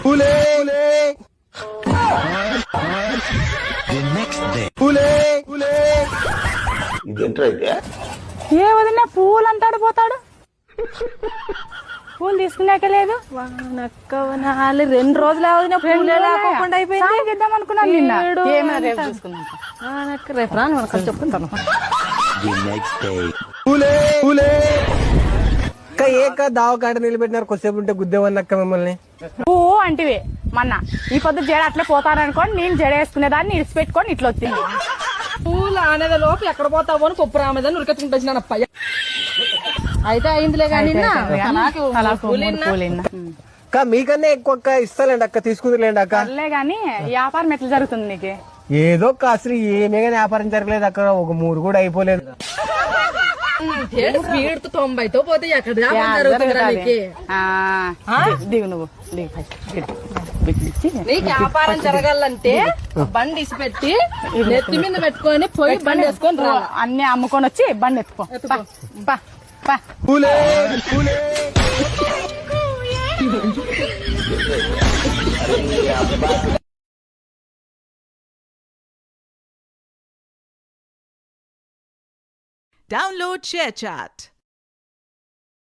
ఏ వదిన పూలు అంటాడు పోతాడు, పూలు తీసుకున్నాక లేదు. 2 రోజులు వదిన పూలు లేకుండా అయిపోయింది. ఇద్దాం అనుకున్నాను నిన్న. రేపు చూసుకుందాం. రేపు రాను మనకు చెప్పుకుంటాను. ఏక దావకాట నిలబెట్టినారు, కొద్దిసేపు ఉంటే గుద్దేవన్నక్క మిమ్మల్ని. పువ్వు అంటివి మొన్న ఈ పొద్దు జడ అట్లే పోతాననుకోండి, నేను జడ వేసుకునేదాన్ని ఇడిచిపెట్టుకొని ఇట్లా వచ్చింది. పూలు అనేది లోపు ఎక్కడ పోతావు అని పప్పు రామేదని ఉరికెత్తుకుంటా పయ్య. అయితే అయిందిలే కానీ మీకన్నా ఎక్కువ ఇస్తాలేండి అక్క, తీసుకుందిలేండి అక్క. గానీ వ్యాపారం ఎట్లా జరుగుతుంది నీకు? ఏదో అసలు ఏమే గానీ వ్యాపారం జరగలేదు అక్కడ, ఒక 3 కూడా అయిపోలేదు. స్పీడ్ 90తో పోతే ఎక్కడ దిగు నువ్వు నీకు వ్యాపారం జరగాలంటే బండి ఇసి పెట్టి నెత్తి మీద పెట్టుకొని పోయి బండి వేసుకొని రా. అన్ని అమ్ముకొని వచ్చి బండి ఎత్తుకో. Download ShareChat.